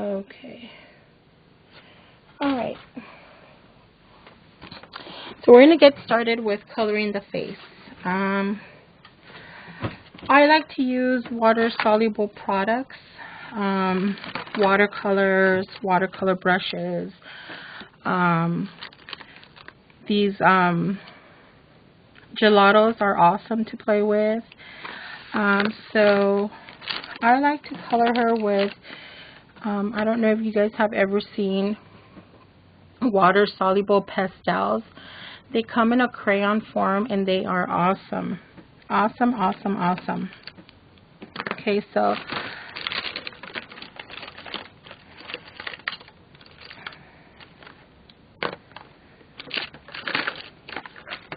Okay. Alright. So we're going to get started with coloring the face. I like to use water-soluble products, watercolors, watercolor brushes. These gelatos are awesome to play with. So I like to color her with, I don't know if you guys have ever seen water-soluble pastels. They come in a crayon form and they are awesome. Awesome, awesome, awesome. Okay, so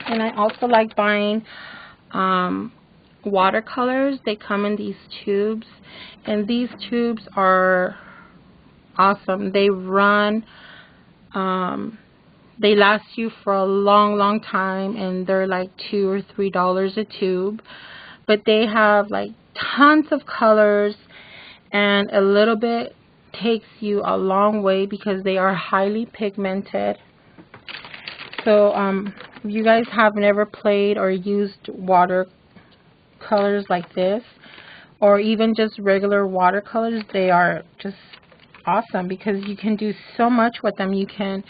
and I also like buying watercolors. They come in these tubes, and these tubes are awesome. They run, they last you for a long time, and they're like $2 or $3 a tube, but they have like tons of colors, and a little bit takes you a long way because they are highly pigmented. So if you guys have never played or used watercolors like this, or even just regular watercolors, they are just awesome because you can do so much with them. You can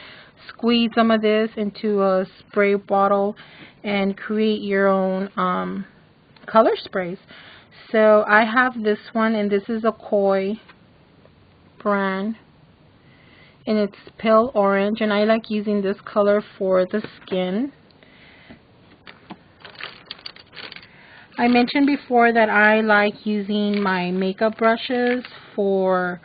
squeeze some of this into a spray bottle and create your own color sprays. So I have this one, and this is a Koi brand, and it's pale orange, and I like using this color for the skin. I mentioned before that I like using my makeup brushes for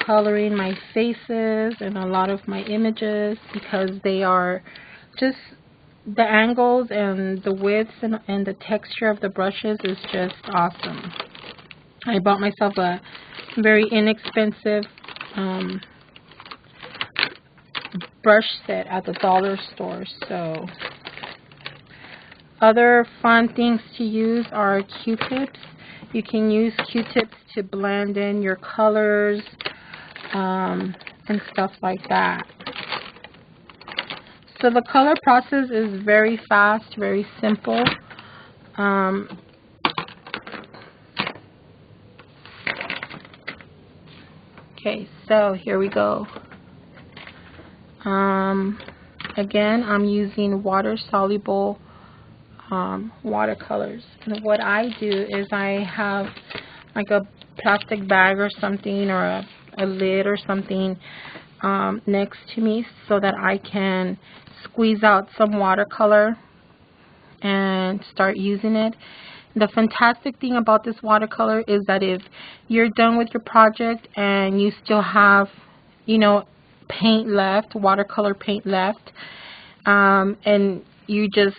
coloring my faces and a lot of my images because they are just, the angles and the widths and the texture of the brushes is just awesome. I bought myself a very inexpensive brush set at the dollar store. So other fun things to use are Q-tips. You can use Q-tips to blend in your colors and stuff like that. So the color process is very fast, very simple. Okay, so here we go. Again, I'm using water-soluble watercolors. And what I do is I have like a plastic bag or something, or a lid or something next to me so that I can squeeze out some watercolor and start using it. The fantastic thing about this watercolor is that if you're done with your project and you still have, you know, paint left, watercolor paint left, and you just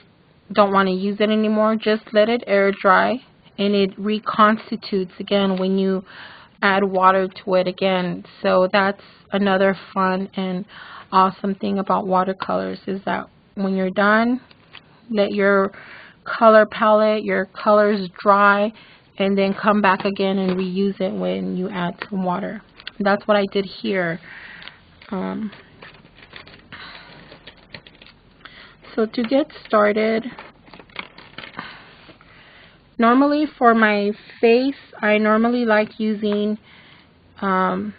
don't want to use it anymore, just let it air dry, and it reconstitutes again when you add water to it again. So that's another fun and awesome thing about watercolors, is that when you're done, let your color palette, your colors dry, and then come back again and reuse it when you add some water. That's what I did here. So to get started, normally for my face, I normally like using a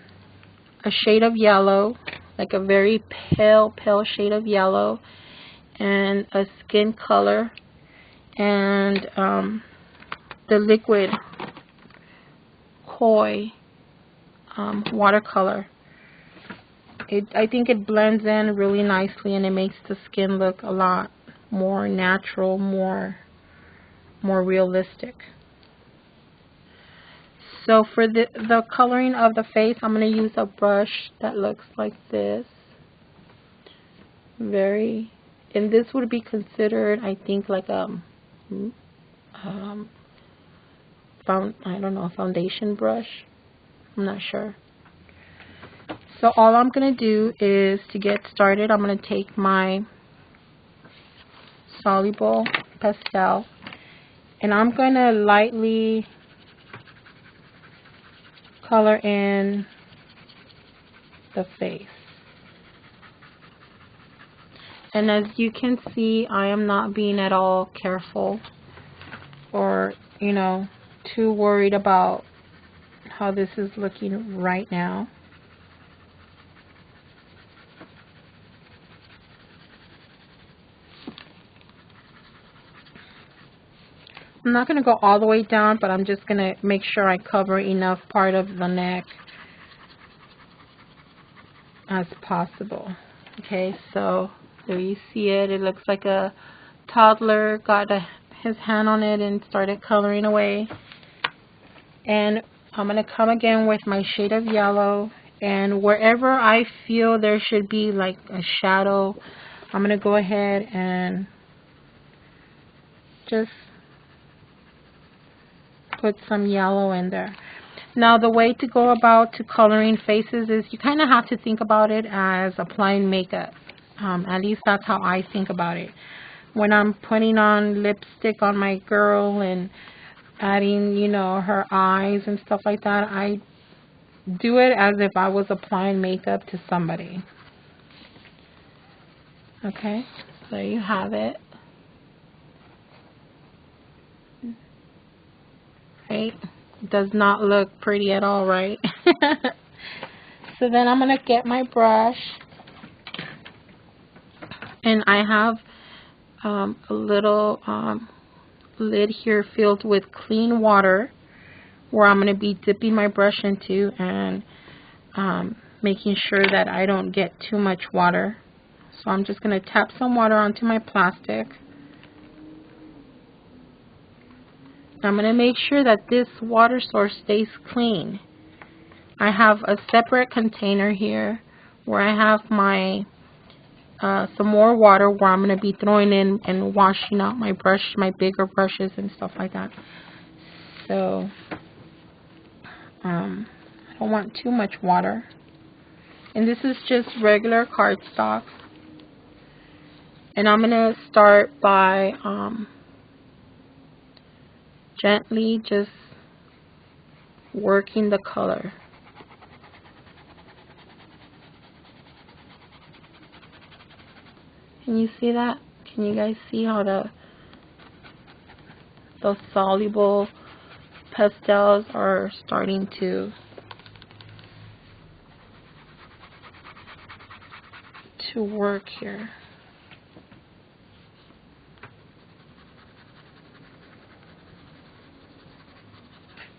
shade of yellow, like a very pale shade of yellow, and a skin color, and the liquid Koi watercolor. I think it blends in really nicely, and it makes the skin look a lot more natural, more realistic. So for the coloring of the face, I'm going to use a brush that looks like this. And this would be considered, I think, like a I don't know, a foundation brush. I'm not sure. So all I'm going to do is, to get started, I'm going to take my soluble pastel, and I'm going to lightly color in the face. And as you can see, I am not being at all careful or, you know, too worried about how this is looking right now. I'm not going to go all the way down, but I'm just going to make sure I cover enough part of the neck as possible. Okay, so there you see it. It looks like a toddler got his hand on it and started coloring away. And I'm going to come again with my shade of yellow, and wherever I feel there should be like a shadow, I'm going to go ahead and just put some yellow in there. Now the way to go about to coloring faces is you kind of have to think about it as applying makeup. At least that's how I think about it. When I'm putting on lipstick on my girl and adding, you know, her eyes and stuff like that, I do it as if I was applying makeup to somebody. Okay, so there you have it. Right? Does not look pretty at all, right? So then I'm going to get my brush, and I have a little lid here filled with clean water where I'm going to be dipping my brush into and making sure that I don't get too much water. So I'm just going to tap some water onto my plastic. I'm going to make sure that this water source stays clean. I have a separate container here where I have my some more water where I'm going to be throwing in and washing out my brush, my bigger brushes and stuff like that. So I don't want too much water. And this is just regular cardstock. And I'm going to start by gently just working the color. Can you see that? Can you guys see how those soluble pastels are starting to work here?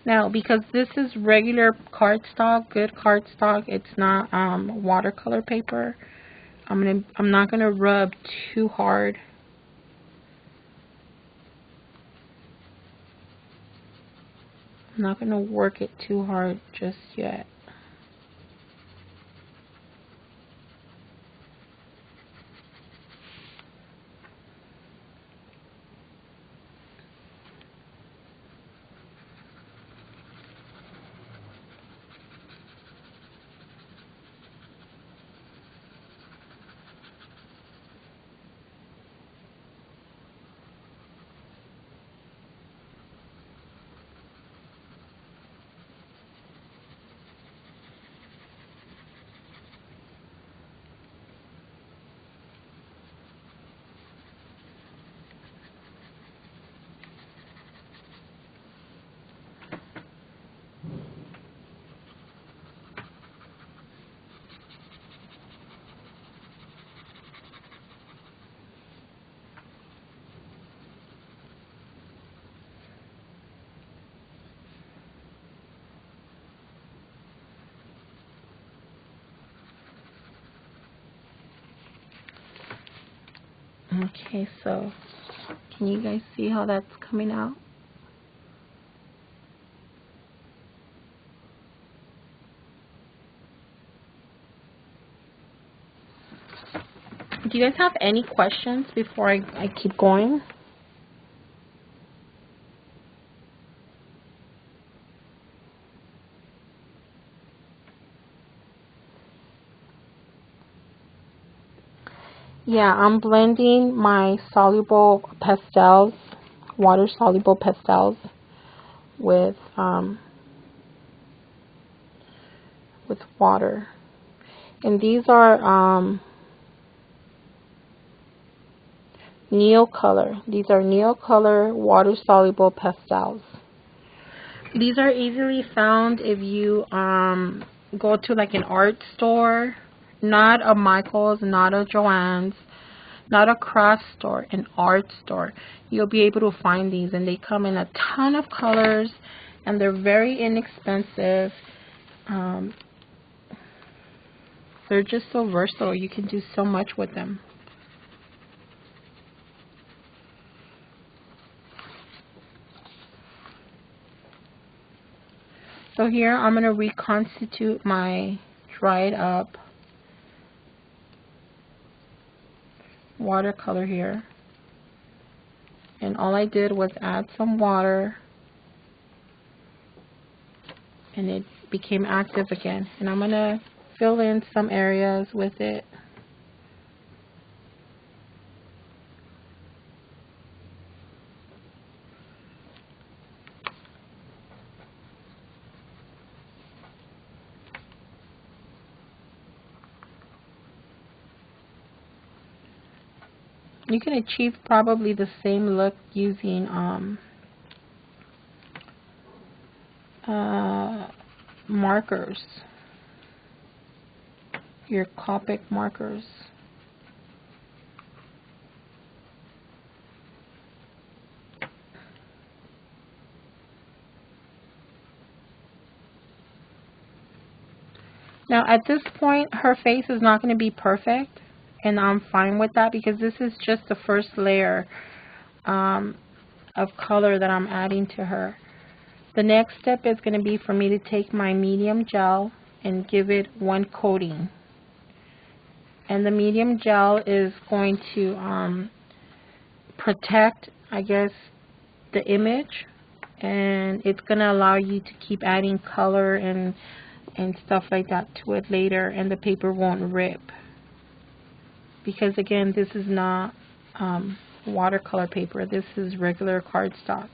Now, because this is regular cardstock, good cardstock, it's not watercolor paper, I'm not gonna rub too hard. I'm not gonna work it too hard just yet. Okay, so can you guys see how that's coming out? Do you guys have any questions before I keep going? Yeah, I'm blending my soluble pastels, water soluble pastels with water. And these are Neocolor. These are Neocolor water-soluble pastels. These are easily found if you go to like an art store, not a Michael's, not a Joann's, not a craft store, an art store. You'll be able to find these, and they come in a ton of colors, and they're very inexpensive. They're just so versatile. You can do so much with them. So here I'm going to reconstitute my dried up watercolor here. And all I did was add some water, and it became active again. And I'm going to fill in some areas with it. You can achieve probably the same look using markers, your Copic markers. Now at this point, her face is not going to be perfect, and I'm fine with that because this is just the first layer of color that I'm adding to her. The next step is going to be for me to take my medium gel and give it one coating. And the medium gel is going to protect, I guess, the image, and it's going to allow you to keep adding color and stuff like that to it later, and the paper won't rip. Because again, this is not watercolor paper, this is regular cardstock.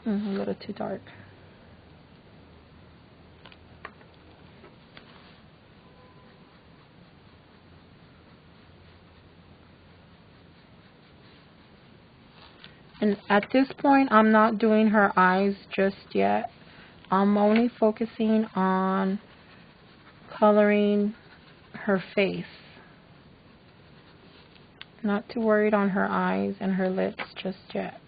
A little too dark. And at this point, I'm not doing her eyes just yet. I'm only focusing on coloring her face. Not too worried on her eyes and her lips just yet.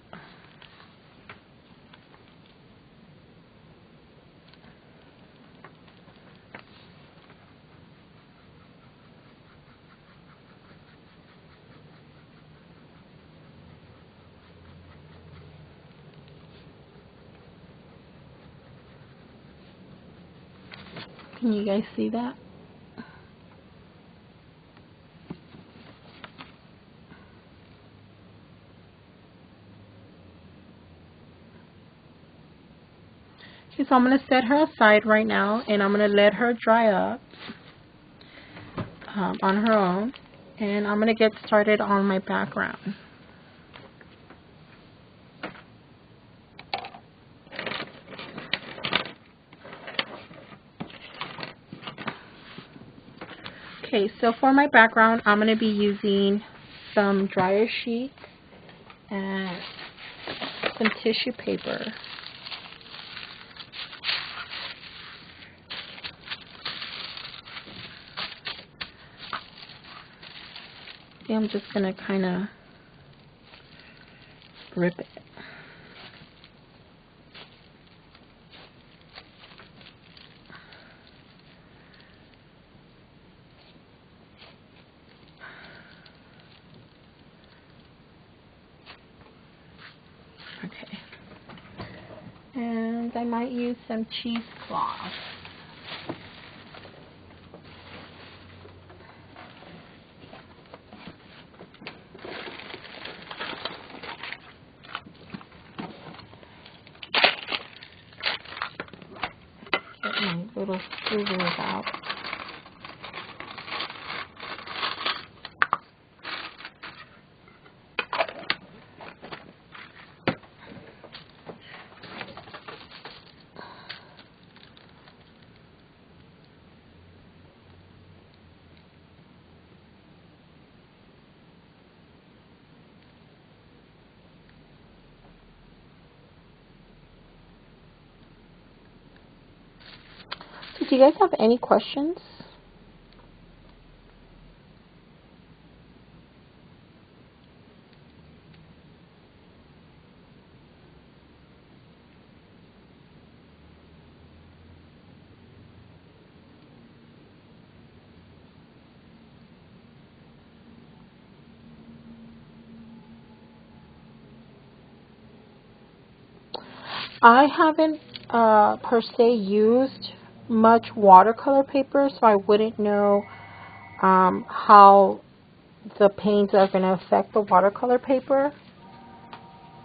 Can you guys see that? Okay, so I'm going to set her aside right now, and I'm going to let her dry up on her own, and I'm going to get started on my background. Okay, so for my background, I'm going to be using some dryer sheets and some tissue paper. See, I'm just going to kind of rip it. Okay. And I might use some cheesecloth. Get my little scissors out. do you guys have any questions? I haven't per se used much watercolor paper, so I wouldn't know how the paints are going to affect the watercolor paper.